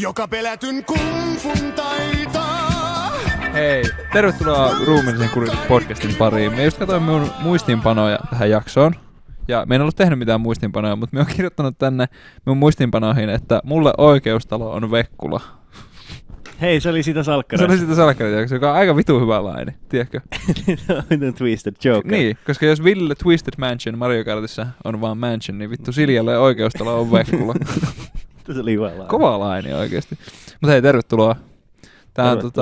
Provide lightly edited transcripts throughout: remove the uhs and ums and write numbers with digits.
joka pelätyn kungfun taitaa. Hei, tervetuloa Ruumiillisen Kurituksen podcastin pariin. Me just katsoin minun muistiinpanoja tähän jaksoon. Ja me en ollut tehnyt mitään muistiinpanoja, mutta me on kirjoittanut tänne minun muistiinpanoihin, että mulle oikeustalo on Vekkula. Hei, se oli sitä salkkaria. Se oli sitä salkkaria, joka on aika vitu hyvä laini, tiedätkö? Twisted Joker. Niin, koska jos Ville Twisted Mansion Mario Kartissa on vaan Mansion, niin vittu Siljalle oikeustalo on Vekkula. Se oli hyvä laini. Kova laini oikeesti. Mutta hei, tervetuloa. Tää on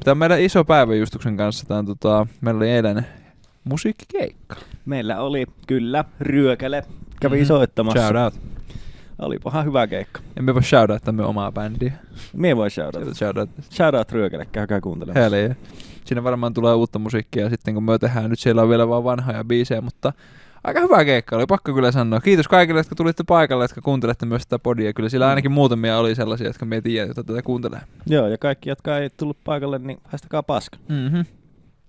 tää on meidän iso päivä Justuksen kanssa. Tää on meillä oli eilen musiikkikeikka. Meillä oli kyllä Ryökäle. Kävi soittamassa. Shout out. Olipahan hyvä keikka. Emme voi shoutouttaa me omaa bändiä. Mie voi shoutout. Shoutout Ryökäle, käykää kuuntelemaan. Heli. Siinä varmaan tulee uutta musiikkia sitten kun me tehdään. Nyt siellä on vielä vaan vanhoja biisejä, mutta aika hyvä keikka oli, pakko kyllä sanoa. Kiitos kaikille, jotka tulitte paikalle, jotka kuuntelette myös tätä podia. Kyllä sillä ainakin muutamia oli sellaisia, jotka me ei tiedä, jotka tätä kuuntelee. Joo, ja kaikki, jotka ei tullut paikalle, niin haistakaa paska. Mhm.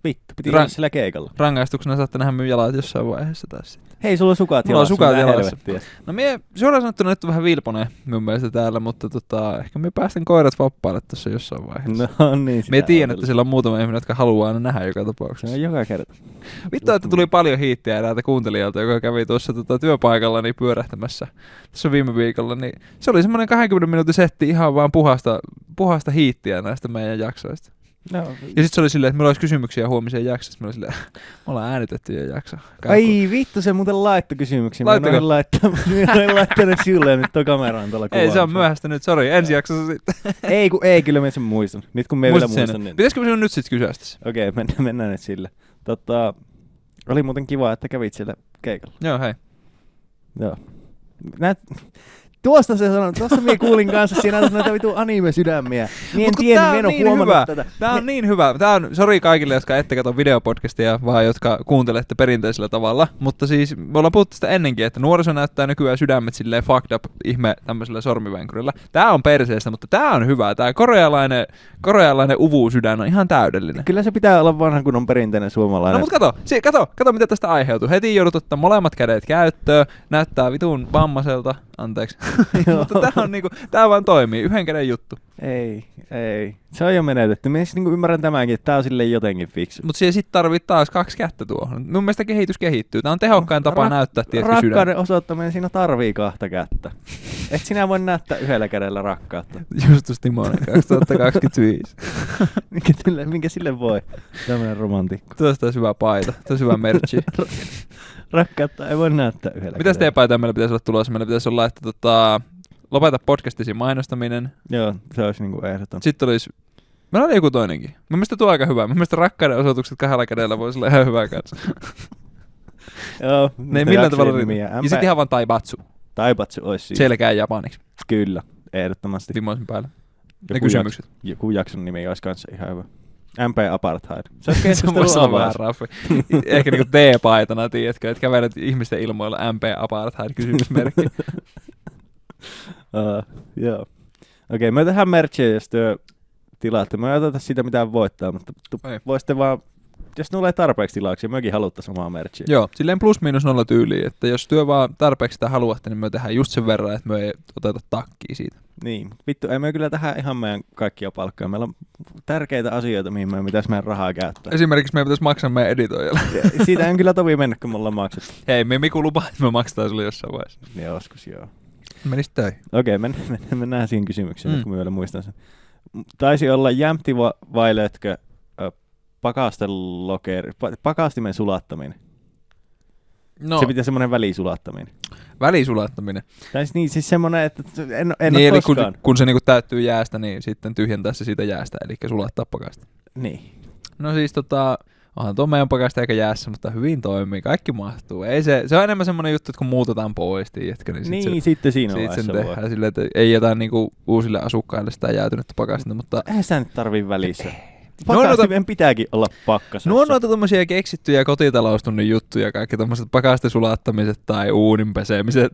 Vittu, piti olla sillä keikalla. Rangaistuksena saatte nähdä minun jalat jossain vaiheessa taas sitten. Hei, sulla on sukat jalassa. Mulla on sukat jalassa. No mie suoraan sanottuna nyt vähän vilponeen mun mielestä täällä, mutta ehkä me päästän koirat vappaalle tuossa jossain vaiheessa. No niin. Mie tiedän, että siellä on muutama ihminen, jotka haluaa aina nähdä joka tapauksessa. Se on joka kerta. Vittu, että tuli paljon hiittiä eräältä kuuntelijalta, joka kävi tuossa työpaikallani pyörähtämässä tässä viime viikolla. Niin se oli semmoinen 20 minuutin setti ihan vaan puhasta hiittiä näistä meidän jaksoista. No. Ja sit se oli silleen, että meillä olisi kysymyksiä huomiseen jaksossa. Me oli silleen, me ollaan äänitetty jo jakso. Ai vittu, se muuten laittoi kysymyksiä. Mä olin laittanut sulle nyt tuon kameraan tuolla kuvaan. Ei, se on myöhäistä nyt, sori. Ensi jaksossa sitten. ei, kyllä mä sen muistan. Nyt kun me vielä muistan. Niin. Pitäisikö sinun nyt sit kysyä tässä? Okei, mennään nyt sille. Oli muuten kiva, että kävit siellä keikalla. Joo, hei. Joo. Tuosta mie kuulin kanssa, siinä on näitä vitu anime-sydämiä. Mie en tiennyt, mie en oo huomannut tätä. Tää on niin hyvä. Sori kaikille, jotka ette katso videopodcastia, vaan jotka kuuntelette perinteisellä tavalla. Mutta siis me ollaan puhuttu sitä ennenkin, että nuoriso näyttää nykyään sydämet silleen fucked up ihme tämmöisellä sormivenkurilla. Tää on perseestä, mutta tää on hyvä. Tää korealainen uvu-sydän on ihan täydellinen. Kyllä se pitää olla vanhan kun on perinteinen suomalainen. No mut kato mitä tästä aiheutuu. Heti joudut ottaa molemmat kädet käyttöön. Näyttää vitun vammaselta. Anteeksi. Mutta tää vaan toimii. Yhden käden juttu. Ei. Se on jo menetetty. Minä niinku ymmärrän tämänkin, että tää on silleen jotenkin fiksu. Mut siihen sit tarvit taas 2 kättä tuohon. Mun mielestä kehitys kehittyy. Tää on tehokkain tapa näyttää tietysti sydän. Rakkauden osoittaminen siinä tarvii 2 kättä. Et sinä voi näyttää yhdellä kädellä rakkautta. Justus Timonen 2025. Minkä sille voi? Tämmönen romantikko. Tuosta olisi hyvä paita. Tuosta olisi hyvä merchi. Rakkautta ei voi näyttää yhdellä Mitäs teidän paita meillä pitäisi olla tulossa? Meillä pitäisi olla, että lopeta podcastisi mainostaminen. Joo, se olisi niinku ehdoton. Sitten olisi meillä oli joku toinenkin. Mun mielestä tuo on aika hyvä. Mun mielestä rakkauden osoitukset 2 kädellä voisi olla ihan hyvä kanssa. Joo. Ne ei millään tavalla riitä. Ja sitten ihan vaan taibatsu. Taibatsu olisi siis. Selkää japaniksi. Kyllä, ehdottomasti. Timoisen päällä. Ne kysymykset. Joku jakson nimi olisi kanssa ihan hyvä. MP Apartheid. Se on keskustelu vähän raffi. Ehkä niinku T-paitana, tiedätkö, että kävelet ihmisten ilmoilla MP Apartheid kysymysmerkki. Joo. Okei, me tehdään merchia, jos työ tilaatte. Me ei oteta siitä mitään voittaa, mutta voisitte vaan, jos tulee tarpeeksi tilauksia, mekin haluttaisiin omaa merchia. Joo, silleen +/0 tyyliin, että jos työ vaan tarpeeksi sitä haluatte, niin me tehdään just sen verran, että me ei oteta takkia siitä. Niin, vittu, ei me kyllä tehdä ihan meidän kaikkia palkkoja. Meillä on tärkeitä asioita, mihin me pitäisi meidän rahaa käyttää. Esimerkiksi meidän pitäisi maksaa meidän editoijalle. Siitä en kyllä tovi mennä, kun me ollaan maksettu. Hei, me Miku lupaa, että me maksetaan sulle jossain vaiheessa. Joskus, joo. Menis töihin. Okei, mennään siihen kysymykseen, kun me vielä muistan sen. Taisi olla jämpti vai lötkö pakastimen sulattaminen. No. Se pitää semmoinen välisulattaminen. Välisulattaminen. Tai siis semmoinen, että en niin, ole koskaan. Kun se niinku täyttyy jäästä, niin sitten tyhjentää se siitä jäästä, eli sulattaa pakasta. Niin. No siis onhan tuo meidän pakasta eikä jäässä, mutta hyvin toimii. Kaikki mahtuu. Ei se on enemmän semmoinen juttu, että kun muutetaan pois, tiedätkö, niin sitten siinä vaiheessa voi. Tehdään silleen, että ei jätä niinku uusille asukkaille sitä jäätynyttä pakasta, mutta eihän sitä nyt tarvii välissä. Pakastimen pitääkin olla pakkasessa. Nuo on noita tommosia keksittyjä kotitaloustunnin juttuja, kaikki tommoset pakasten sulattamiset tai uunin pesemiset.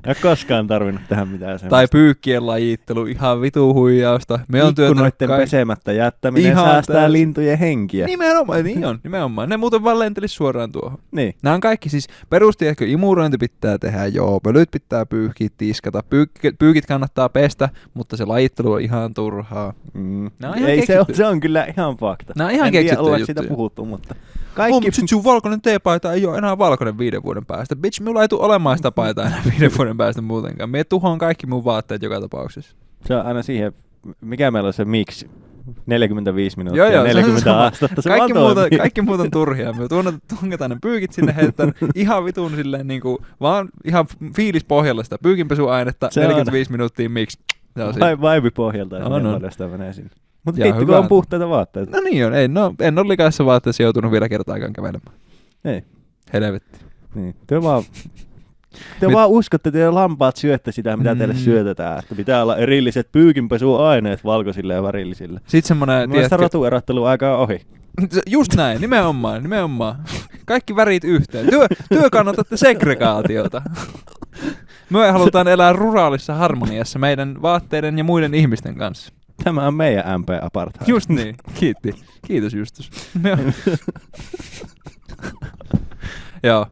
Ei ole koskaan tarvinnut tehdä mitään semmoista. Tai pyykkien lajittelu, ihan vitu huijausta. Me on Ikkunoitten pesemättä jättäminen Ihan säästää täysin. lintujen henkiä. Nimenomaan, niin on, nimenomaan. Ne muuten vaan lentelis suoraan tuohon. Niin. Nämä on kaikki siis perustiedätkö, imurointi pitää tehdä, joo, pölyt pitää pyyhkiä, tiskata, pyykit kannattaa pestä, mutta se lajittelu on ihan turhaa. Nämä on ihan Ei, keksitty. se on kyllä ihan fakta. Nämä on ihan en tiedä, keksittyjä olla siitä juttuja. puhuttu, mutta Kaikki... Sit sun valkoinen teepaita ei ole enää valkoinen 5 vuoden päästä. Bitch, minulla ei tule olemaan sitä paitaa enää 5 vuoden päästä muutenkaan. Mie tuhoan kaikki mun vaatteet joka tapauksessa. se on aina siihen, mikä meillä on se miksi 45 minuuttia, Joo, se on 40 sama. astetta, se Kaikki muuta on turhia. Me tungetaan ne pyykit sinne, heitetään ihan vitun silleen niinku, vaan ihan fiilispohjalla sitä pyykinpesuainetta, Se 45 minuuttia miksi. Se on siinä. Vibe pohjalta, On, että on. paljon sitä menee sinne. Mutta Ja hitto, kun hyvä. on puhtaita vaatteita. No niin on, ei, no, en ole likaisessa vaatteessa joutunut vielä kertaakaan kävelemään. Ei. Helvetti. Niin. Te vaan uskotte, että te lampaat syötte sitä, mitä teille syötetään. Että pitää olla erilliset pyykinpesuaineet valkoisille ja värillisille. Sitten semmonen, Mielestäni tiedätkö, rotuerottelu aika on ohi. just näin, nimenomaan. Kaikki värit yhteen. Työ kannatatte segregaatiota. Me halutaan elää ruraalissa harmoniassa meidän vaatteiden ja muiden ihmisten kanssa. Tämä on meidän MP-apartheid. Just niin, kiitos Justus. Joo.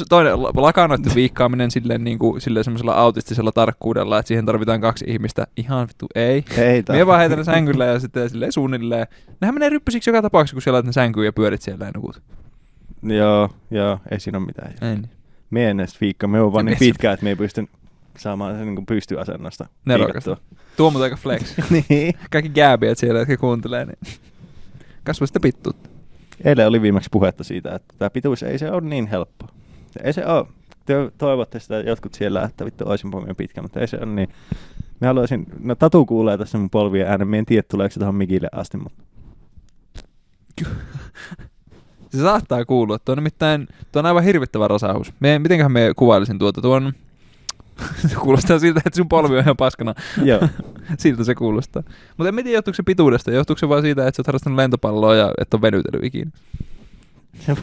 Toinen lakanoiden viikkaaminen silleen, silleen semmoisella autistisella tarkkuudella, että siihen tarvitaan 2 ihmistä. Ihan vittu ei. Mie vaan heitän ne sängyllä ja sitten silleen suunnilleen. Nehän menee ryppysiksi joka tapauksessa, kun siellä laitat ne sänkyyn ja pyörit siellä ja nukut. Joo, ei siinä ole mitään. Ei niin. Mie en edes viikka, me on vaan niin pitkä, että me ei pysty saamaan sen niin pystyasennosta. Nerokasta. Tuo mut aika flex. Niin. Kaikki gääbiät siellä, jotka kuuntelee, niin kasva sitä pittuutta. Eilen oli viimeksi puhetta siitä, että tämä pituus ei se ole niin helppo. Ei se ole. Te toivotte sitä jotkut siellä, että vittu olisin paljon pitkä, mutta ei se ole niin. Mä haluaisin, no Tatu kuulee tässä mun polvien äänen, mä en tiedä tuleeko se tuohon mikille asti, mutta Se saattaa kuulua. Tuo on aivan hirvittävä rasahus. Mitenköhän me kuvailisin tuota? Se kuulostaa siltä, että sun polvi on ihan paskana. joo. Siltä se kuulostaa. Mutta en tiedä, johtuuko se pituudesta. Johtuuko se vaan siitä, että sä oot harrastanut lentopalloa ja et ole venytellyt ikinä. Se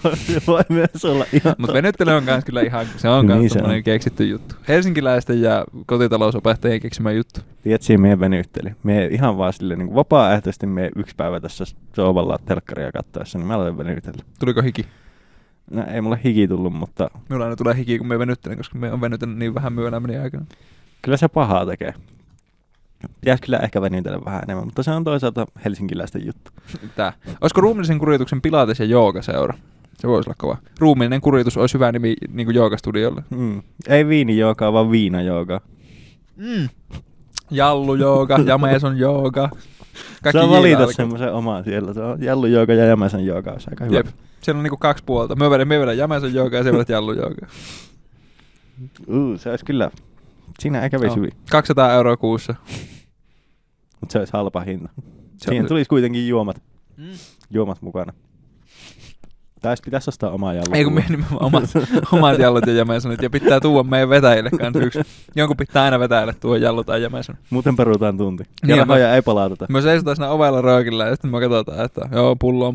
voi myös olla ihan. Mutta venyttely on kans kyllä ihan, se on kans Niin se tommonen on. keksitty juttu. Helsinkiläisten ja kotitalousopettajien keksimä juttu. Tiedätkö, siinä meidän venytteli. Me ihan vaan silleen niin vapaaehtoisesti me 1 päivä tässä soovalla telkkaria kattoessa, niin mä aloin venytellä. Tuliko hiki? No ei mulle hiki tullut, mutta Minulla aina tulee hiki, kun me venyttelen, koska me on venytellyt niin vähän myöelämäni aikana. kyllä se pahaa tekee. Pitäisi kyllä ehkä venytellä vähän enemmän, mutta se on toisaalta helsinkiläisten juttu. Tää. Olisiko ruumiillisen kurituksen pilates ja joogaseura? Se voisi olla kova. Ruumiillinen kuritus olisi hyvä nimi niin kuin joogastudiolle. Ei viinijoogaa, vaan viinajoogaa. Jallujooga, Jameson jooga. Saa valita semmoisen oman siellä. Se on jallujooga ja Jameson jooga. Se on aika hyvä. Jep. Siellä on niinku 2 puolta. Me vedän Jameson jooga ja se vedät jallujooga. Se olisi kyllä. Siinä ei kävisi hyvin. 200 € kuussa. Mutta se olisi halpa hinta. Se Siinä on- tulisi kuitenkin juomat mukana. Tai pitäisi ostaa omaa jallua. Ei kun me nimenomaan omat jallot ja Jamesonit. Ja pitää tuoda meidän vetäjille kanssa yksi. Jonkun pitää aina vetäjille tuoda jallu tai Jameson. Muuten perutaan tunti. Niin, Ja rahoja ei palauteta. Me seisotaan siinä ovella rookilla ja sitten me katsotaan, että joo, pullo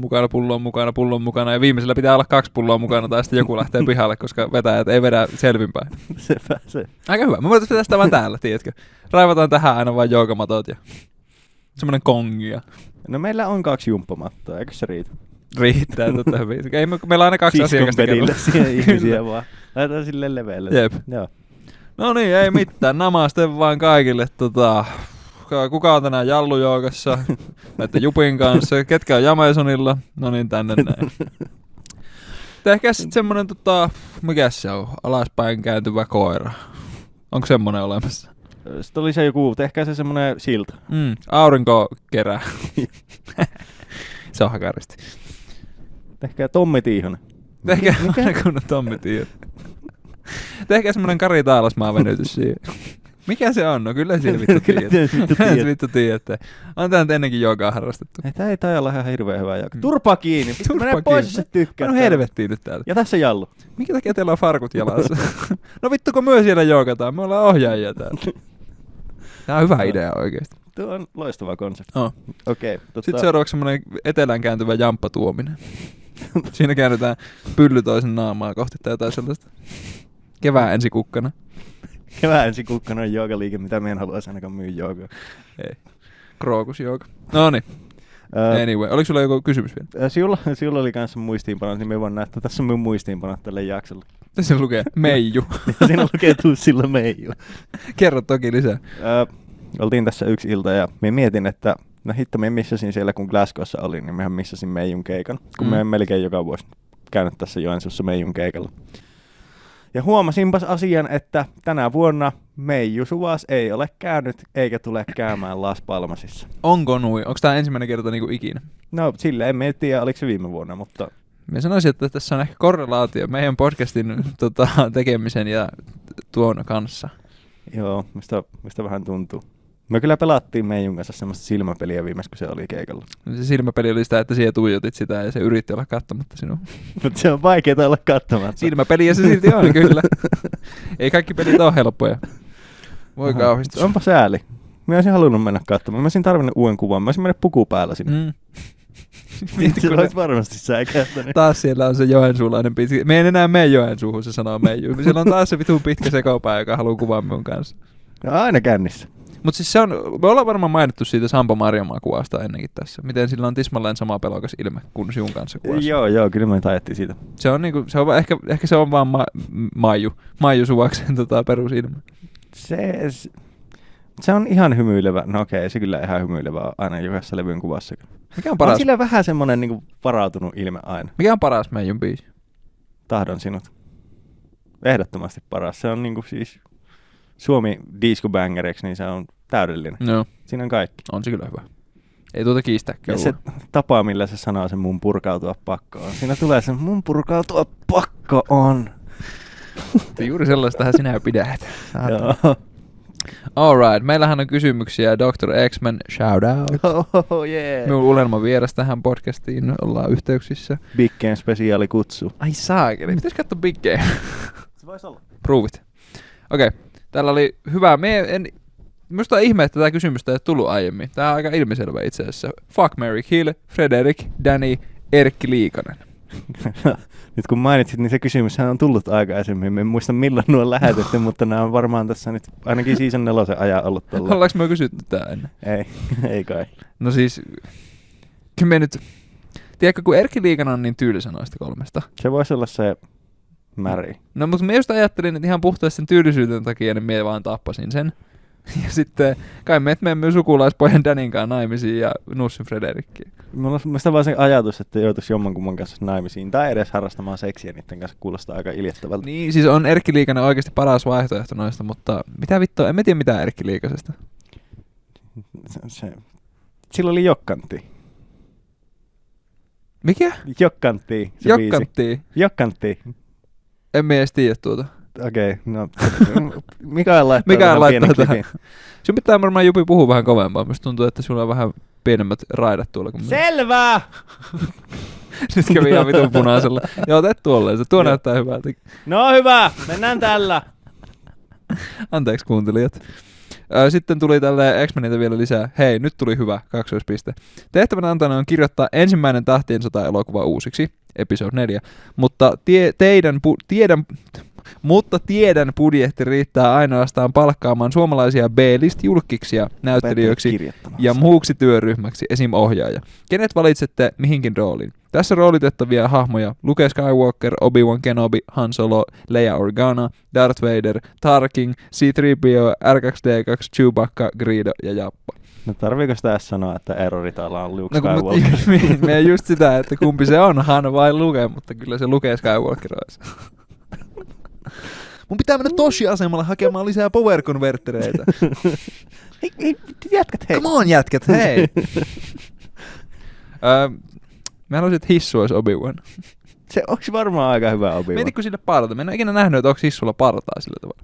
on mukana. Ja viimeisellä pitää olla 2 pulloa mukana tai sitten joku lähtee pihalle, koska vetäjät ei vedä selvinpäin. Se pääsee. Aika hyvä. Me voitaisiin pitää sitä vaan täällä, tiedätkö? Raivataan tähän aina vaan joogamatot ja semmonen kongia. No meillä on 2 jumppamattoa, eikö se riitä? Riittää totta hyvin. Ei, meillä on aina 2 asiakasta pedille kerralla. siihen ihmisiä vaan. Laitetaan silleen leveälle. Jep. Joo. No niin, ei mitään. Namaste vaan kaikille. Kuka on tänään jallujoogassa? Näiden Jupin kanssa. Ketkä on Jamesonilla? No niin, tänne näin. Tehkää sitten semmonen, mikä se on? Alaspäin kääntyvä koira. Onko semmonen olemassa? Sitten oli se joku, tehkää se semmonen silta. Aurinkokerä. Se on hakaristi. Tehkää Tommi Tiihonen. Tehkää kunnon Tommi Tiihonen. Tehkää semmonen Kari Taalasmaa venytys siihen. Mikä se on? No kyllä siellä vittu tiedät. Vittu tiedätte. On tää nyt ennenkin joogaa harrastettu. Ei, tää ei taida olla ihan hirveän hyvä jooga. Turpa kiinni. Turpa Mene kiinni. pois, jos et tykkää. No helvettiin nyt täältä. Ja tässä jallu. Minkä takia teillä on farkut jalassa? No vittu kun myö siellä joogataan. Me ollaan ohjaajia täällä. Tää on hyvä idea oikeesti. Tuo on loistava konsepti. Oh. Okei. Sitten seuraavaksi semmonen etelään kääntyvä jamppatuominen. Siinä käännetään pylly toisen naamaa kohti tai jotain sellaista. Kevään ensikukkana. Kevään ensikukkana on joogaliike, mitä me en haluaisi ainakaan myy joogaa. Ei. Krookusjooga. Noniin. Anyway, oliko sulla joku kysymys vielä? Sinulla oli kanssa muistiinpanot, niin me voin näyttää. Tässä on minun muistiinpanot tälle jaksolle. Tässä lukee Meiju. Siinä lukee Tussilla Meiju. Kerro toki lisää. Oltiin tässä yksi ilta ja me mietin, että no hitto, me missasin siellä kun Glasgowssa olin, niin mehän missasin Meijun keikan. Kun me melkein joka vuosi käynyt tässä Joensuussa Meijun keikalla. Ja huomasinpas asian, että tänä vuonna Meiju Suvas ei ole käynyt eikä tule käymään Las Palmasissa. Onko nui? Onko tämä ensimmäinen kerta niinku ikinä? No sille emme tiedä, oliko se viime vuonna, mutta... Mä sanoisin, että tässä on ehkä korrelaatio meidän podcastin tekemisen ja tuon kanssa. Joo, mistä vähän tuntuu. Me kyllä pelattiin Meijun kanssa semmoista silmäpeliä viimeis, kun se oli keikalla. Se silmäpeli oli sitä, että siellä tuijotit sitä ja se yritti olla katsomatta sinua. Mutta se on vaikeaa olla katsomatta. Silmäpeliä se silti on, kyllä. Ei kaikki pelit ole helppoja. Voi kauhistus. Onpa sääli. Mä olisin halunnut mennä katsomaan. Mä olisin tarvinnut uuden kuvan. Mä olisin mennyt puku päällä sinne. Se olisi varmasti säikähtänyt. Taas siellä on se joensuulainen pitkä. Me ei enää mene Joensuuhun, se sanoo Meiju. Siellä on taas se vitun pitkä sekopää, joka haluaa kuvaa minun kanssa. No, aina kännissä. Mutta siis se on, me ollaan varmaan mainittu siitä Sampo Marjamaa kuvasta ennenkin tässä. Miten sillä on tismalleen sama pelokas ilme kuin sinun kanssa kuvassa. Joo, kyllä me tajettiin siitä. Se on niinku, ehkä se on vaan Maiju Suvaksen perusilme. Se on ihan hymyilevä. No okei, se kyllä ihan hymyilevä aina jokaisessa levyn kuvassa. Mikä on paras? On sillä vähän semmonen niinku varautunut ilme aina. Mikä on paras Meijun biisi? Tahdon sinut. Ehdottomasti paras. Se on niinku siis Suomi disco-bangeriksi, niin se on täydellinen. No. Siinä on kaikki. On se kyllä hyvä. Ei tuota kiistääkään. Ja se tapa, millä se sanoo sen mun purkautua pakko on. Siinä tulee se mun purkautua pakko on. Juuri sellaistahan sinä pidät. Joo. Alright, meillähän on kysymyksiä. Dr. X-Men, shout out. Oh yeah. Minun unelma vieras tähän podcastiin, ollaan yhteyksissä. Big Game spesiaali kutsu. Ai saakeli, pitäis katsoa Big Game. Se vois olla. Prove it. Okei, täällä oli hyvä. Minusta on ihme, että tämä kysymystä ei ole tullut aiemmin. Tämä on aika ilmiselvä itse asiassa. Fuck, Mary Kill, Frederick, Danny, Erkki Liikanen. Nyt kun mainitsit, niin se kysymyshän on tullut aikaisemmin. En muista milloin nuo on lähetetty, mutta nämä on varmaan tässä nyt ainakin season 4 ajan ollut tuolla. Ollaanko me kysytty tää ennen? Ei kai. No siis, kyllä me nyt... Tiedätkö, kun Erkki Liikanen on niin tyylisä noista kolmesta. Se voisi olla se Mary. No mutta mä just ajattelin, että ihan puhtaasti sen tyylisyyden takia, niin mä vaan tappasin sen. Ja sitten kai me menemme sukulaispojan Danin kanssa naimisiin ja Nussin Frederikkiin. Mielestäni vaan se ajatus, että joutuisi jommankumman kanssa naimisiin tai edes harrastamaan seksiä niiden kanssa kuulostaa aika iljettävältä. Niin, siis on Erkki Liikanen oikeasti paras vaihtoehto noista, mutta mitä vittua, en mä tiedä mitään Erkki Liikasesta. Sillä oli Jokkantti. Mikä? Jokkantti. Jokkantti. En mä edes tiedä tuota. Okei, no Mikael laittaa pienen klipin. Sun pitää varmaan Jupi puhua vähän kovempaa. Musta tuntuu, että sulla on vähän pienemmät raidat tuolla kuin Selvä! Nyt kävi ihan vitun punaisella. Joo, teet tuolleen. Tuo näyttää hyvältä. No hyvä, mennään tällä. Anteeksi kuuntelijat. Sitten tuli tälle X-Meniltä vielä lisää. Hei, nyt tuli hyvä, 2. Tehtävän antana on kirjoittaa ensimmäinen Tähtien sota-elokuva uusiksi, episode 4, mutta tiedän budjetti riittää ainoastaan palkkaamaan suomalaisia B-list-julkkiksia näyttelijöiksi ja muuksi työryhmäksi, esim. Ohjaaja. Kenet valitsette mihinkin rooliin? Tässä roolitettavia hahmoja Luke Skywalker, Obi-Wan Kenobi, Han Solo, Leia Organa, Darth Vader, Tarkin, C-3PO, R2-D2, Chewbacca, Greedo ja Jappa. No tarviiko sitä sanoa, että Error-Ritalla on Luke Skywalker? Me just sitä, että kumpi se on, Han vai Luke, mutta kyllä se Luke Skywalker olisi. Mun pitää mennä Toshi-asemalle hakemaan lisää power-konvertereitä. Hei, jätkät, hei. Come on, jätkät, hei. Mä haluaisin, että Hissu olisi Obi-Wan. Se onks varmaan aika hyvä Obi-Wan. Mietitkö sille parta? Mä en ole ikinä nähnyt, että onko Hissulla partaa sillä tavalla.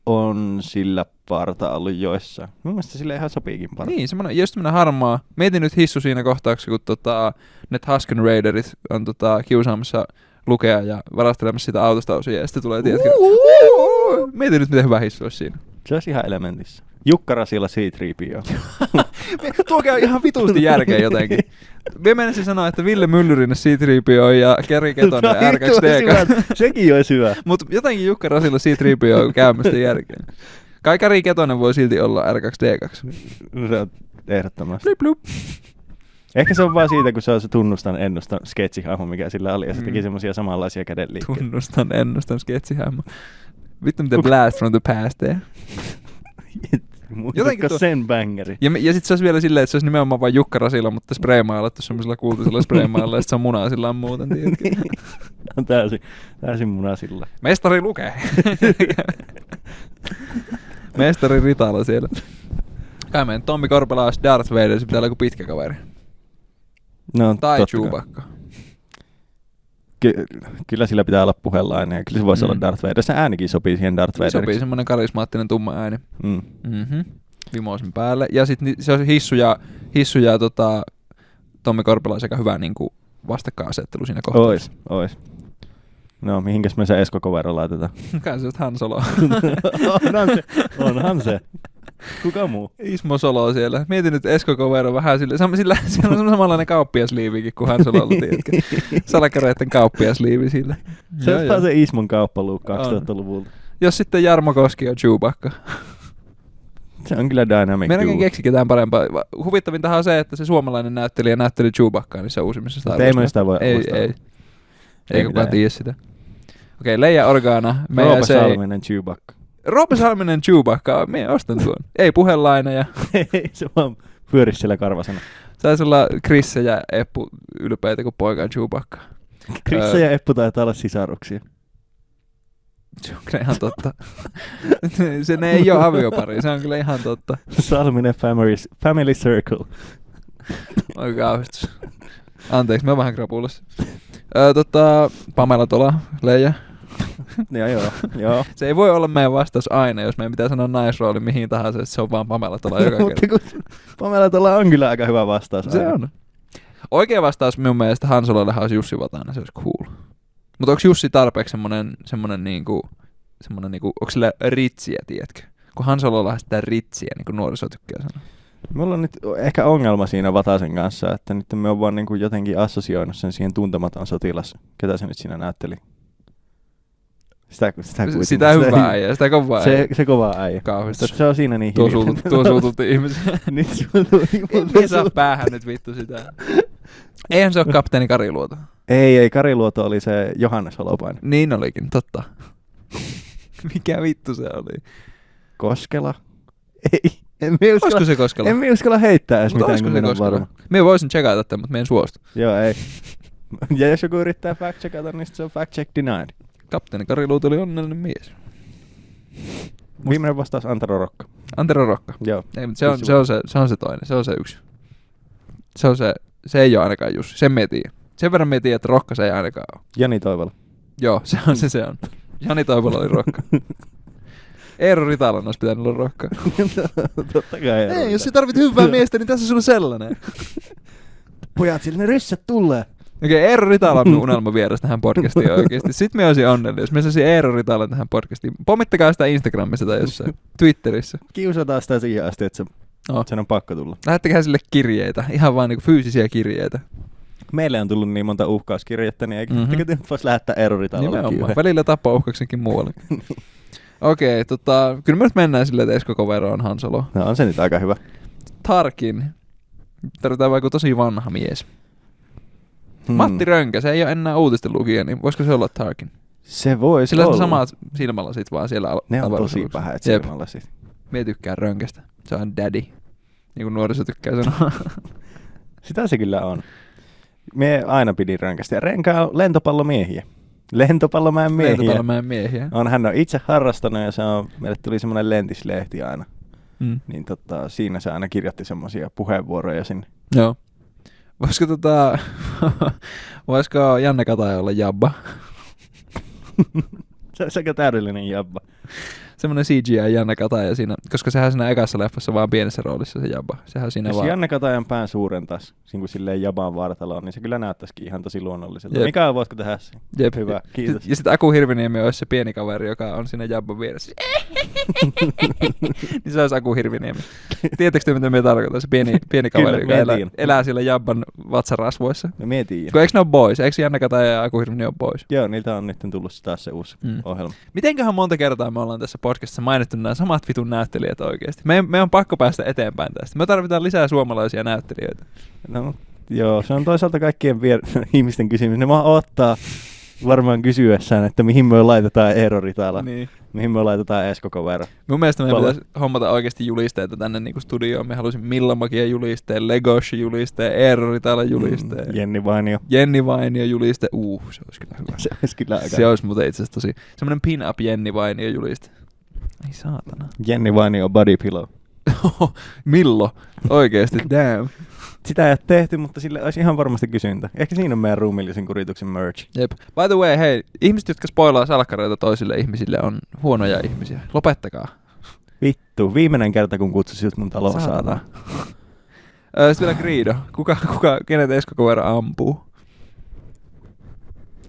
On sillä parta ollut joissain. Mun mielestä sille ihan sopiikin parta. Niin, semmoinen harmaa. Mietin nyt Hissu siinä kohtauksessa, kun ne Tusken Raiderit on kiusaamassa Lukea ja varastelemassa sitä autosta osia ja sitten tulee tietenkin. Mietin nyt, miten hyvä Hissu olisi siinä. Se olisi ihan elementissä. Jukka Rasilla C-3PO. Tuokaa ihan vituusti järkeä jotenkin. Mä menisin sanoa, että Ville Myllyrinne C-3PO ja Keri Ketonen RX-D2. Sekin olisi hyvä. Mut jotenkin Jukka Rasilla C-3PO käymästä järkeen. Kai Keri Ketonen voi silti olla R2-D2. Se on ehdottomasti. Blup, blup. Ehkä se on vaan siitä, kun se on se ennustan sketsihahmo, mikä sillä oli, ja se teki semmosia samanlaisia kädenliikkeitä. Ennustan sketsihahmo. Vittu miten Blast from the Past tee. Muistatko sen bängeri? Ja sit se olisi vielä silleen, että se olisi nimenomaan vain Jukka Rasilla, mutta spreemailattu semmoisella kultaisella spreemailla, ja sit se on munasilla muuten, tiedätkö? On täysin munasilla. Mestari lukee. Mestari Ritala siellä. Kai meidän Tommi Korpela olisi Darth Vader, se pitää olla joku pitkä kaveri. No, tai Chewbacca. Kyllä sillä pitää olla puhelainen ja kyllä se voisi olla Darth Vader. Se äänikin sopii siihen Darth Vaderiksi. Sopii semmoinen karismaattinen tumma ääni. Mm. Vimoisen päälle. Ja sit se on Hissu ja Tommi Korpela on sekä hyvä niinku vastakkainasettelu siinä kohtaa. Ois. No, mihinkäs me se Esko Kovero laitetaan? Kai se Han Solo. Onhan se. Kuka muu? Ismo Solo siellä. Mietin nyt Esko Kovero vähän sillä on samanlainen kauppiasliivikin kuin Han Sololla, tiedätkö? Salakareitten kauppiasliivi sillä. Se on vaan se Ismon kauppaluuk 2000-luvulta. Jos sitten Jarmo Koski on Chewbacca. Se on kyllä dynamic duo. Meidän keksi ketään parempaa. Huvittavintahan on se, että se suomalainen näyttelijä näytteli Chewbaccaa niissä uusimmissa Star Warsissa. Ei me sitä voi arvostaa. Ei kukaan tiedä sitä. Okei, Leija Organa. Roope Salminen Chewbacca. Roope Salminen Chewbacca. Mie ostan tuon. Ei puhelaineja. Ei, se vaan pyörisi siellä karvasena. Saisi olla Krisse ja Eppu ylpeitä, kun poika on Chewbacca. Krisse ja Eppu taitaa olla sisaruksia. Se on kyllä ihan totta. Ne ei ole aviopari, se on kyllä ihan totta. Salminen Family Circle. Oi kauhistus. Anteeksi, mä oon vähän krapulassa. Pamela Tola, Leija. Joo. Se ei voi olla meidän vastaus aina, jos meidän pitää sanoa naisrooli mihin tahansa, että se on vaan Pamela Tola joka kerta. Pamela Tola on kyllä aika hyvä vastaus. Se on. Oikea vastaus minun mielestä Han Solollehan olisi Jussi Vatanen, se olisi cool. Mutta onko Jussi tarpeeksi semmonen niinku, onko sillä ritsiä, tiedätkö? Kun Han Sololla on sitä ritsiä, niin kuin nuoriso tykkää sanoa. Mulla on nyt ehkä ongelma siinä Vatasen kanssa, että nyt me on vaan niinku jotenkin assosioinut sen siihen Tuntematon sotilas. Ketä se nyt siinä näytteli? Sitä hyvää äijää, sitä kovaa äijää. Se kovaa äijä. Kauhistus. Se on siinä niin hiljaa. Tuo suututti ihmisiä. Nyt suututti. Ei saa päähän nyt vittu sitä. Eihän se ole kapteeni Kariluoto. Ei, Kariluoto oli se Johannes Holopainen. Niin olikin, totta. Mikä vittu se oli? Koskela? Ei. Olisiko se Koskela? En uskalla heittää edes mitään, kun minä on varma. Minä voisin checkata tämän, mutta minä en suostu. Joo, ei. Ja jos joku yrittää fact-checkata, niin se on fact-check denied. Kapteeni Kariluoto oli onnellinen mies. Viimeinen vastaus Antero Rokka. Antero Rokka. Joo. Ei, mutta se on se toinen, se on se yksi. Se ei ole ainakaan Jussi, sen me tiedän. Sen verran me tiedän, että Rokka se ei ainakaan ole. Jani Toivola. Joo, se on. Jani Toivola oli Rokka. Eero Ritalan olisi pitänyt olla Rokka. Totta kai Eero. Ei, jos sä tarvit hyvää miestä, niin tässä sulla on sellainen. Pojat, sillä ne ryssät tulee. Okei, Eero Ritala on minun unelma vieras tähän podcastiin oikeesti. Sitten me olisin onnellinen, jos me saisin Eero Ritalan tähän podcastiin. Pommittakaa sitä Instagramissa tai jossain Twitterissä. Kiusataan sitä siihen asti, että sen on pakko tulla. Lähettäkää sille kirjeitä, ihan vaan niinku fyysisiä kirjeitä. Meille on tullut niin monta uhkauskirjettä, niin eikö te nyt voisi lähettää Eero Ritalalle? Nimenomaan, välillä tappaa uhkauksenkin muualle. Okei, kyllä me nyt mennään silleen, että Esko Kovero on Han Solo. No on se nyt aika hyvä. Tarkin. Tarvitaan vaikka tosi vanha mies. Matti Rönkä, se ei ole enää uutisten lukija, niin voisiko se olla Tarkin? Se voisi olla. Sillä on samat silmälasit vaan siellä. Ne on tosi vähät silmälasit. Mie tykkään Rönkästä. Se on daddy. Niin kuin nuoriso tykkää sanoa. Sitä se kyllä on. Mie aina pidin Rönkästä. Ja Rönkä on lentopallomiehiä. Lentopallomäen miehiä. Hän on itse harrastanut ja meille tuli semmoinen lentislehti aina. Niin siinä se aina kirjoitti semmoisia puheenvuoroja sinne. Joo. Voisiko Janne Kataja olla Jabba? Se on sekä täydellinen Jabba. semmonen CGI Janne Kataja siinä, koska sehän siinä ekassa leffassa vaan pienessä roolissa se Jabba. Sehän siinä Jos vaan... Janne Katajan pään suurentaisi niin silleen Jabaan vartaloon, niin se kyllä näyttäisikin ihan tosi luonnolliselta. Jep. Mikael, voitko tehdä sen? Jep. Hyvä, kiitos. Ja sitten Aku Hirviniemi olisi se pieni kaveri, joka on siinä Jabban vieressä. Niin se olisi Aku Hirviniemi. Tiedättekö te, mitä me tarkoitan? Se pieni kaveri, Kyllä, joka elää siellä Jabban vatsarasvoissa. No mietin. Eikö ne ole boys? Eikö Janne Kataja ja Aku Hirviniemi ole boys? Joo, niiltä on nyt tullut taas se uusi ohjelma. Mitenköhän monta kertaa me ollaan tässä podcastissa mainittu nämä samat vitun näyttelijät oikeasti? Me on pakko päästä eteenpäin tästä. Me tarvitaan lisää suomalaisia näyttelijöitä. No joo, se on toisaalta kaikkien ihmisten kysymys. Ne vaan ottaa varmaan kysyessään, että mihin me laitetaan Eero Ritala, Niin. mihin me laitetaan Esko Kovero. Mun mielestä meidän pitäisi hommata oikeasti julisteita tänne niinku studioon. Me halusin Millamakia julisteen, Legoshi julisteen, Eero Ritala julisteen. Jenni Vainio juliste. Se olisi kyllä hyvä. Se olisi kyllä aika. Se olisi muuten itse asiassa tosi... Semmoinen pin-up Jenni Vainio juliste. Ei saatana. Jenni Vainio body pillow. Millo? Oikeesti, damn. Sitä ei ole tehty, mutta sille olisi ihan varmasti kysyntä. Ehkä siinä on meidän ruumiillisen kurituksen merch. Jep. By the way, hei, ihmiset, jotka spoilaa salkkareita toisille ihmisille, on huonoja ihmisiä. Lopettakaa. Vittu, viimeinen kerta kun kutsusit mun taloon saatana. Sitten vielä Griido. Kenet Esko Kovero ampuu?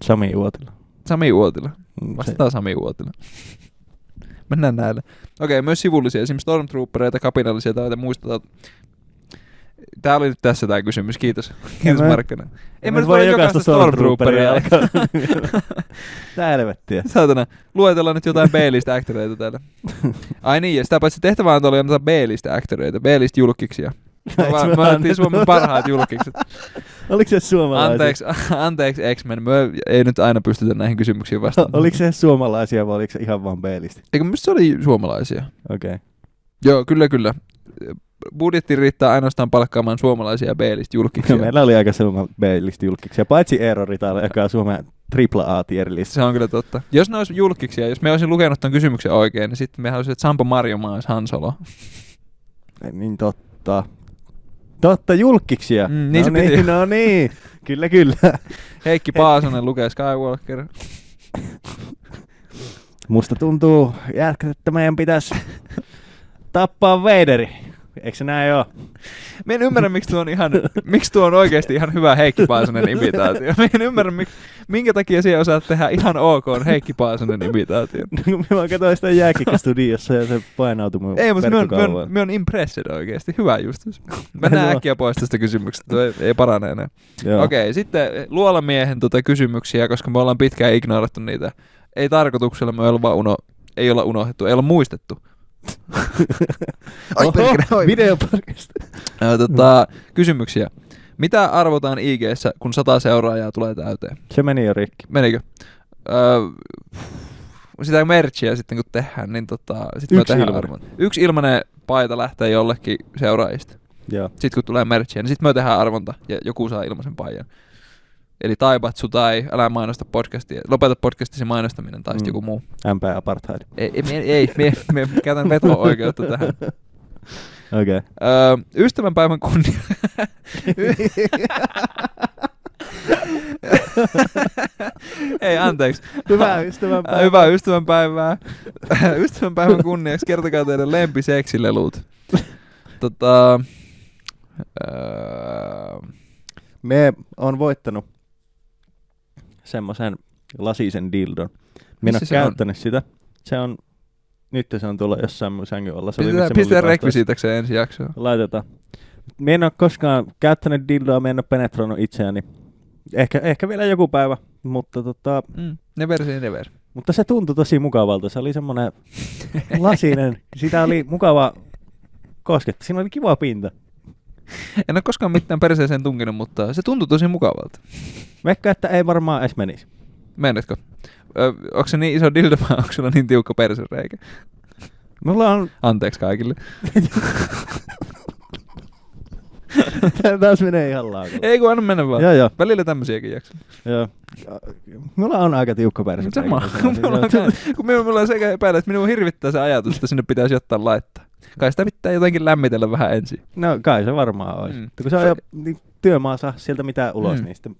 Sami Uotila. Sami Uotila. Vastataan Sami Uotila. Mennään näille. Okei, myös sivullisia, esimerkiksi Stormtroopereita, kapinallisia tai muistetaan. Tää oli nyt tässä tää kysymys, kiitos. Kiitos Markkanen. Ei mä nyt voi jokaista Stormtrooperia alkaa. Tää helvettiä. Saatana, luetellaan nyt jotain B-list actoreita täällä. Ai niin, ja sitä paitsi tehtävä on oli antaa B-list actoreita, B-list julkkiksia. Me annettiin Suomen parhaat julkkikset. Oliko se suomalaisia? Anteeksi X-Men, me ei nyt aina pystytä näihin kysymyksiin vastaamaan. Oliko se suomalaisia vai oliko se ihan vaan B-listi? Eikö minusta se oli suomalaisia? Okei. Okay. Joo, kyllä. Budjetti riittää ainoastaan palkkaamaan suomalaisia B-list-julkkiksia. No, meillä oli aika Suomen B-list-julkkiksia, paitsi Eero Ritala, joka on Suomen AAA-tier-list. Se on kyllä totta. Jos ne olisi julkkiksia, jos me olisin lukenut ton kysymyksen oikein, niin sitten me haluaisin, että Sampo Marjomaa olisi Han Solo. Niin totta. Totta, julkkiksia. Niin se piti. No niin, kyllä. Heikki Paasonen lukee Skywalker. Musta tuntuu, että meidän pitäisi tappaa Vaderi. Eikö se näin oo? Mä en ymmärrä, miksi tuo on oikeasti ihan hyvä Heikki Paasonen imitaatio. Mä en ymmärrä, minkä takia siellä osaat tehdä ihan ok Heikki Paasonen imitaatio. Mä katsoin sitä jääkikkastudiossa ja se painautui mun Ei, mutta verkkokalvoon. me on impressed oikeasti. Hyvä justus. Mennään äkkiä pois tästä kysymyksestä. Ei parane enää. Okei, sitten luolamiehen kysymyksiä, koska me ollaan pitkään ignorattu niitä. Ei tarkoituksella, me ei olla unohdettu, ei olla muistettu. Videopodcast. Kysymyksiä. Mitä arvotaan IG:ssä, kun 100 seuraajaa tulee täyteen? Se meni jo rikki. Menikö? Sitä merchia sitten kun tehdään, niin sitten me tehdään arvon. 1 ilmanen paita lähtee jollekin seuraajista. Joo. Sitten kun tulee merchia, niin sitten me tehdään arvonta ja joku saa ilmaisen paijan. Eli Taibatsu tai älä mainosta podcastia. Lopeta podcastisi mainostaminen tai joku muu. MP Apartheid. Me käytän veto-oikeutta tähän. Okei. Okay. Ystävänpäivän kunnia. Ei, anteeksi. Hyvää ystävänpäivää. Hyvää ystävänpäivää. Ystävänpäivän kunniaksi kertokaa teidän lempiseksilelut. Me on voittanut semmoisen lasisen dildon. Minä en ole käyttänyt sitä. Nyt se on tuolla jossain mun sängyn alla. Pistetään rekvisiitakseen ensi jaksoon. Laitetaan. Minä en ole koskaan käyttänyt dildoa, minä en ole penetroinut itseäni. Ehkä vielä joku päivä, mutta never. Mutta se tuntui tosi mukavalta. Se oli semmoinen lasinen. Sitä oli mukava koskettaa. Siinä oli kiva pinta. En ole koskaan mitään perseeseen tunkinut, mutta se tuntui tosi mukavalta. Veikka, että ei varmaan edes menisi. Menetkö? Onko se niin iso dildo vai onko sulla niin tiukka persereikä? Mulla on... Anteeksi kaikille. Tää taas menee ihan laukulla. Ei kun anna mennä vaan. Joo. Välillä tämmösiäkin jaksoja. Joo. Mulla on aika tiukka persereikä. Sama. Mulla on sekä epäillä, että minua hirvittää se ajatus, että sinne pitäisi jotain laittaa. Kai sitä pitää jotenkin lämmitellä vähän ensin. No kai se varmaan olisi. Kun se on jo työmaa saa sieltä mitään ulos, niin sitten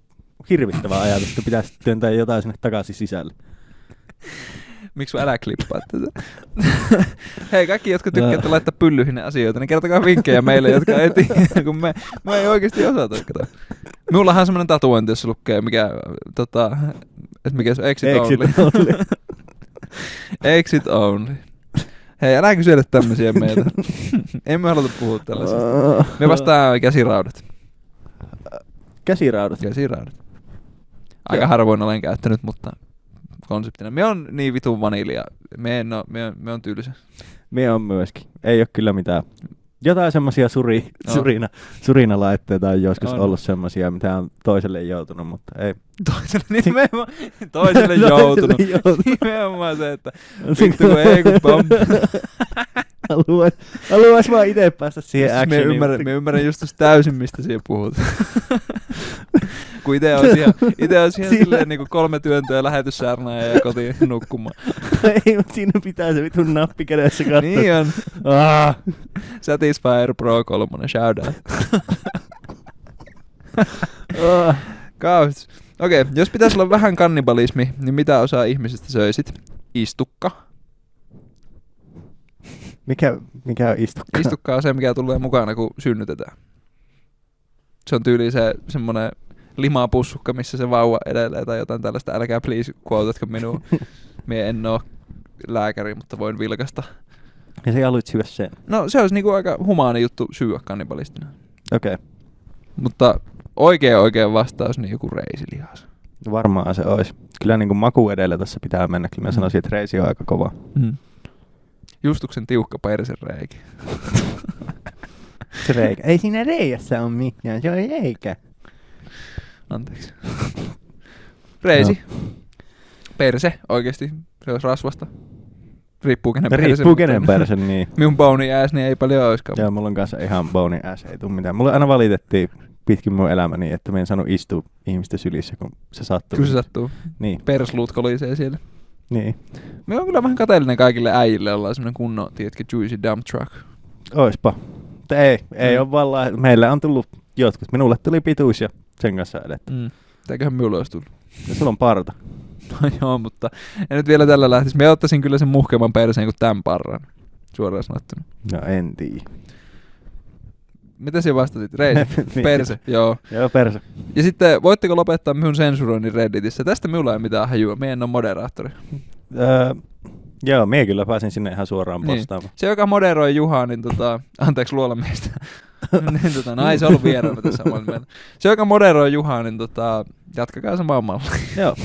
hirvittävää ajatus, että pitäisi työntää jotain sinne takaisin sisälle. Miksi älä klippaa tätä? Hei, kaikki, jotka tykkäätte laittaa pyllyhin asioita, niin kertokaa vinkkejä meille, jotka ei tiedä, kun me ei oikeasti osata. Minullahan on semmoinen tatuointi, jossa lukee, mikä se on, exit only. Exit only. Hei, älä kysele tämmöisiä meiltä. Emme haluta puhua tällaisesta. Me vastaan käsiraudat. Käsiraudat? Käsiraudat. Aika harvoin olen käyttänyt, mutta konseptina. Me on niin vitun vanilja. Me on tylsä. Me on myöskin. Ei ole kyllä mitään. Jotain semmosia surinalaitteita on joskus ollut semmosia, mitä on toiselle joutunut, mutta ei. Toiselle joutunut. Nimenomaan se, että vittu kun ei kun pom. Haluais vaan ite päästä siihen actioniin. Me ymmärrän just täysin, mistä siihen puhut. Kun ite on siihen silleen niinku 3 työntöä lähetyssäärnää ja kotiin nukkumaan. Ei, mutta siinä pitää se vitun nappi kädessä katsoa. Niin on. Satisfyer Pro 3, shout out. Kauheasti. Okei, jos pitäisi olla vähän kannibalismi, niin mitä osaa ihmisistä söisit? Istukka. Mikä on istukka? Istukka on se, mikä tulee mukana, kun synnytetään. Se on tyyli se semmonen limapussukka, missä se vauva edelleen tai jotain tällaista. Älkää please quotatko minua. Mie en oo lääkäri, mutta voin vilkasta. Ja sä haluit syödä sen? No se olisi niinku aika humaani juttu syödä kannibalistina. Okei. Okay. Mutta oikein vastaus niin joku reisilihas. Varmaan se olisi. Kyllä niinku maku edellä tässä pitää mennä. Kyllä mä sanoisin, että reisi on aika kova. Justuksen tiukka persen reikä. Se reikä. Ei siinä reijässä ole mitään, se on reikä. Anteeksi. Reisi. No. Perse, oikeesti. Se olisi rasvasta. Riippuu kenen perse. Riippuu kenen perse, niin. Minun bony ass niin ei paljon oiskaan. Joo, mulla on kanssa ihan bony ass, ei tuu mitään. Mulla aina valitettiin pitkin mun elämäni, että mä en saanut istua ihmisten sylissä, kun se sattuu. Kyllä se sattuu. Niin. Persluut kolisee siellä. Niin. Me on kyllä vähän kateellinen kaikille äijille, ollaan semmonen kunnon, tiedätkö, juicy dump truck. Oispa. Ei ole vallaan. Meillä on tullut jotkut. Minulle tuli pituus ja sen kanssa edettä. Mitäköhän minulle olisi tullut? Ja sulla on parta. No joo, mutta en nyt vielä tällä lähtisi. Me ottaisin kyllä sen muhkeamman perseen kuin tämän parran. Suoraan sanottuna. No en tiedä. Mitä sinä vastasit? Reisi? Perse, joo. Joo, perse. Ja sitten voitteko lopettaa minun sensuroinnin Redditissä? Tästä minulla ei mitään hajua. Mie en ole moderaattori. Joo, mie kyllä pääsin sinne ihan suoraan postaamaan. Niin. Se, joka moderoi Juhaa, niin anteeksi luolamiestä. niin no ei se ollut vieraana tässä omalla. Se, joka moderoi Juhaa, niin jatkakaa samaan malliin. Joo.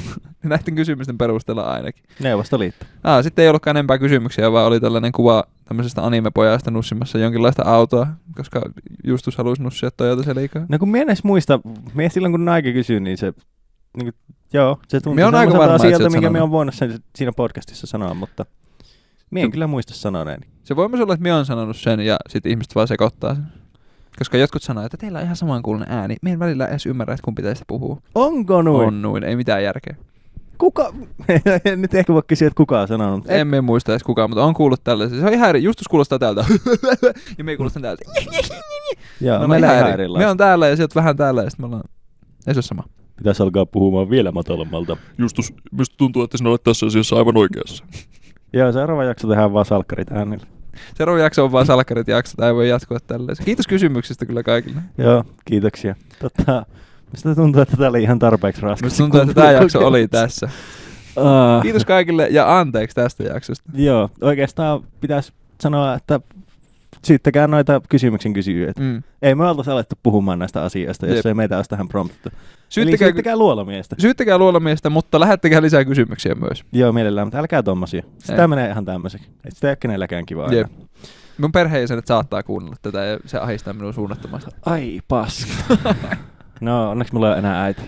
Näiden kysymysten perusteella ainakin. Neuvostoliitto. Sitten ei ollutkaan enempää kysymyksiä, vaan oli tällainen kuva tämmöisestä anime-pojasta nussimassa jonkinlaista autoa, koska Justus halusi nussia Toyota Celicaa. No kun mie en edes muista, mie silloin kun Nike kysyi, niin se, niin kuin, joo, se tuntuu sellaiselta asialta, minkä me on voinut sen siinä podcastissa sanoa, mutta mie en kyllä muista sanoneeni. Se voi myös olla, että mie on sanonut sen ja sitten ihmiset vaan sekoittaa sen. Koska jotkut sanoo, että teillä on ihan samankuuluinen ääni. Mie en välillä edes ymmärrä, että kumpi teistä puhuu. Onko noin? On noin, ei mitään järkeä. Kuka? Nyt ehkä voi kysyä, että kuka on sanonut. En muista edes kukaan, mutta on kuullut tällaisia. Se on ihan eri. Justus kuulostaa täältä. ja me kuulostaa täältä. Joo, meillä on ihan erilaista. Me on täällä ja sieltä vähän täällä ja sitten me ollaan... Ei se ole sama. Pitäisi alkaa puhumaan vielä matalammalta. Justus, minusta tuntuu, että sinä olet tässä asiassa aivan oikeassa. Joo, seuraava jakso tehdään vaan salkkarit äänillä. Seuraava jakso on vaan salkkarit jakso. Tämä ei voi jatkua tälleen. Kiitos kysymyksistä kyllä kaikille. Joo, kiitoksia. Mistä tuntuu, että tämä oli ihan tarpeeksi raskas. Mistä tuntuu, että tämä jakso oli tässä. Kiitos kaikille ja anteeksi tästä jaksosta. Joo, oikeastaan pitäisi sanoa, että syyttäkää noita kysymyksen kysyjiä. Ei me oltaisi alettu puhumaan näistä asioista, jos ei meitä olisi tähän promptittu. Syyttäkää luolamiestä. Syyttäkää luolamiestä, mutta lähettäkää lisää kysymyksiä myös. Joo, mielellään, mutta älkää tommosia. Sitä menee ihan tämmöiseksi. Sitä ei ole kenelläkään kivaa. Mun perheenjäsenet saattaa kuunnella tätä ja se ahdistaa minua suunnattomasti. Ai paska. No, onneksi mulla ei ole enää äiti.